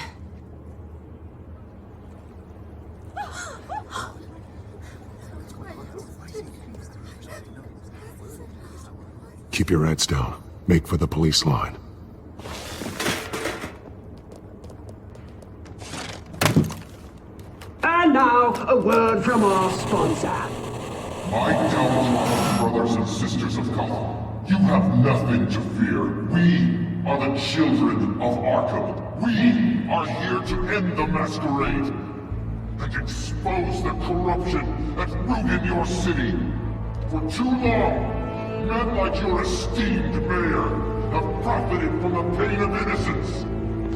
Keep your heads down. Make for the police line. And now, a word from our sponsor. My downtrodden brothers and sisters of Gotham, you have nothing to fear. We are the children of Arkham. We are here to end the masquerade and expose the corruption that ruined your city. For too long, men like your esteemed mayor have profited from the pain of innocence.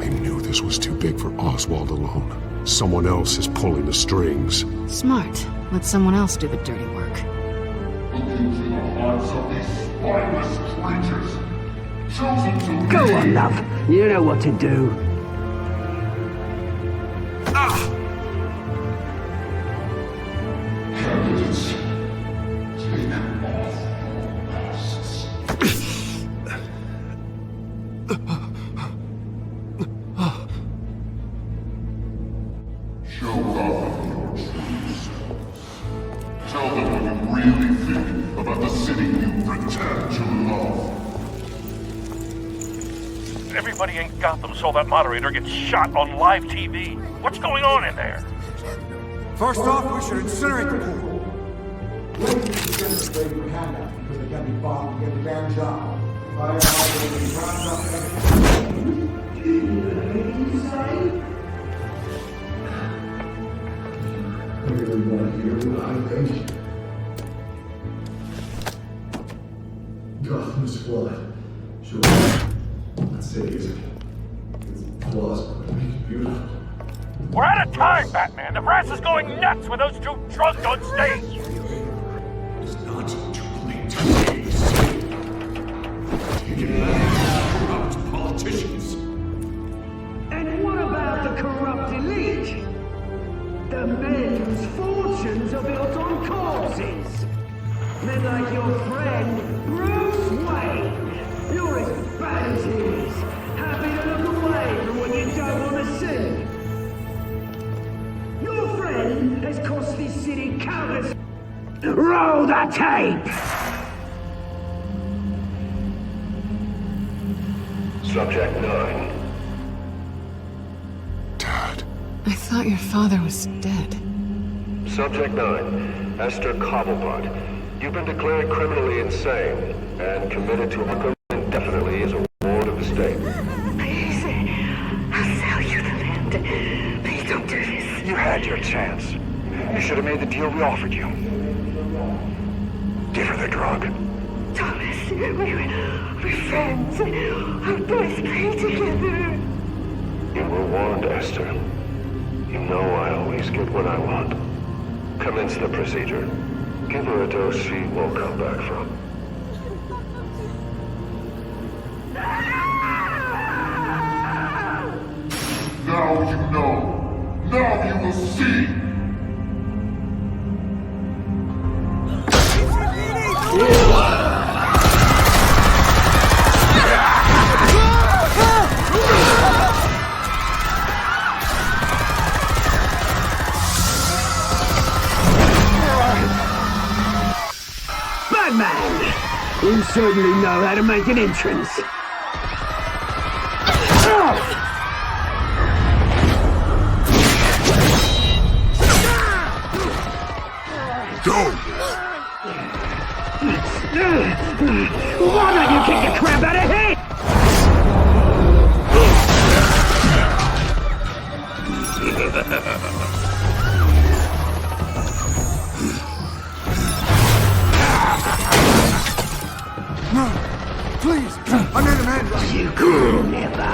I knew this was too big for Oswald alone. Someone else is pulling the strings. Smart. Let someone else do the dirty work. Look into the hearts of these spineless creatures. Chosen to Go lead. on, love. You know what to do. Candidates, take off your masks. Show Gotham your true selves. Tell them what you really think about the city you pretend to love. Everybody in Gotham saw that moderator get shot on live TV. What's going on in there? First off, we should incinerate the pool. Because they can't be bothered to get the damn job. Everyone here, I think. Gotham's flood. Sure. That city is its flaws, but it makes it beautiful. We're out of time, Batman. The press is going nuts with those two drunk on stage. It's not too late to raise. Take it back, corrupt politicians. And what about the corrupt elite? The men whose fortunes are built on corpses. Men like your friend, Bruce Wayne. You're as bad as he is. Happy to look away from what you don't want to see. Your friend has cost this city countless... Roll the tape! Subject 9. I thought your father was dead. Subject 9. Esther Cobblepot. You've been declared criminally insane and committed to Arkham indefinitely as a ward of the state. Please, I'll sell you the land. Please don't do this. You had your chance. You should have made the deal we offered you. Give her the drug. Thomas, we're friends. Our boys play together. You were warned, Esther. You know I always get what I want. Commence the procedure. Give her a dose she won't come back from. Now you know. Now you will see. Yeah. You certainly know how to make an entrance. Go! Why don't you kick the crap out of here? No! Please! I made a man! You could never!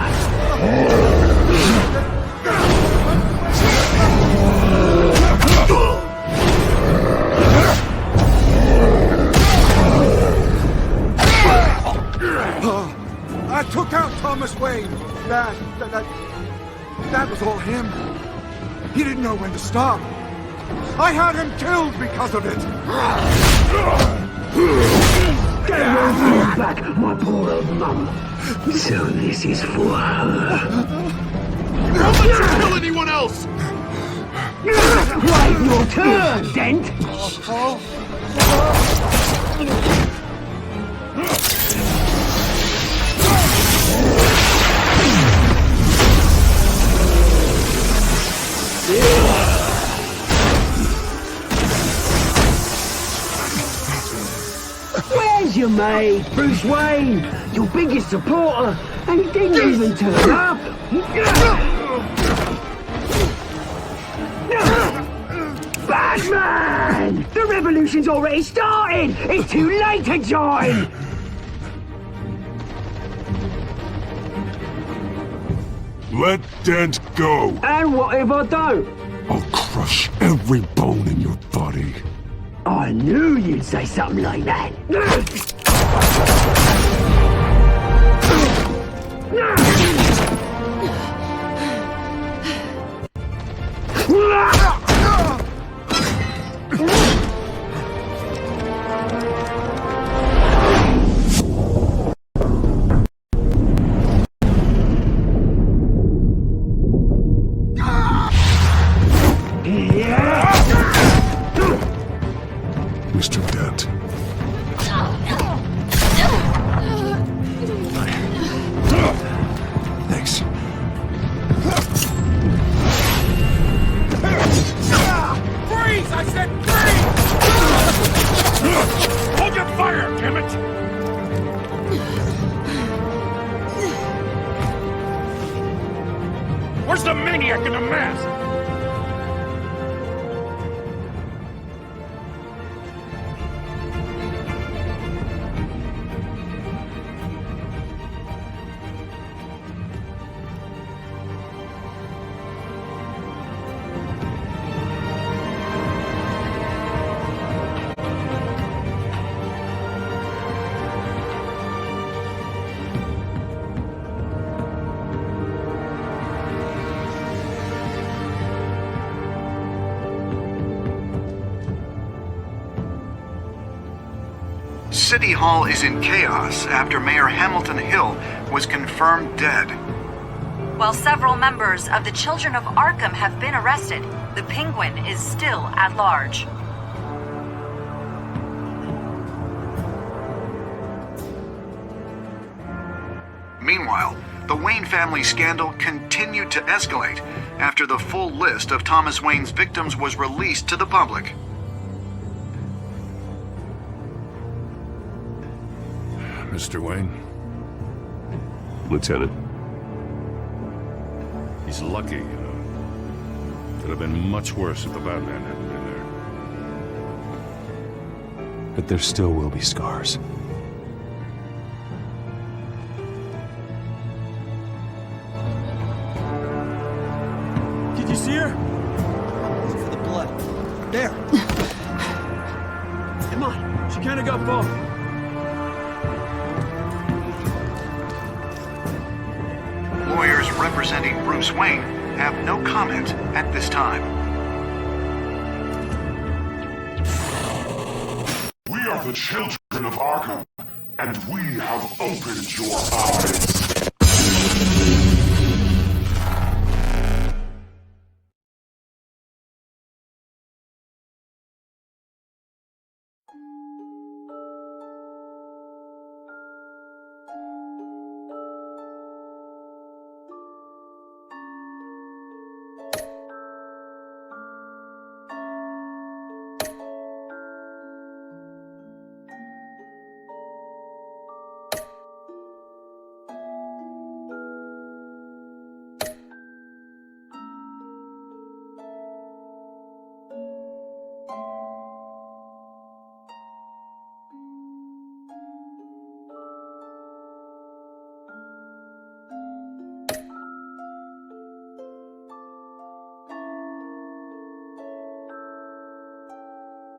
I took out Thomas Wayne. That was all him. He didn't know when to stop. I had him killed because of it. Get your back, my poor old mum. So this is for her. Don't let you kill anyone else! Wait your turn, Dent! Where's your mate, Bruce Wayne? Your biggest supporter, and he didn't even turn up! Batman! The revolution's already started! It's too late to join! Let Dent go! And what if I don't? I'll crush every bone in your body. I knew you'd say something like that. Mr. Dent. Thanks. Freeze! I said freeze! Hold your fire, damn it! Where's the maniac in the mask? City Hall is in chaos after Mayor Hamilton Hill was confirmed dead. While several members of the Children of Arkham have been arrested, the Penguin is still at large. Meanwhile, the Wayne family scandal continued to escalate after the full list of Thomas Wayne's victims was released to the public. Mr. Wayne? Lieutenant. He's lucky, you know. Could have been much worse if the Batman hadn't been there. But there still will be scars. Did you see her? Look for the blood. There. Come on. She can't have got far. Lawyers representing Bruce Wayne have no comment at this time. We are the children of Arkham, and we have opened your eyes.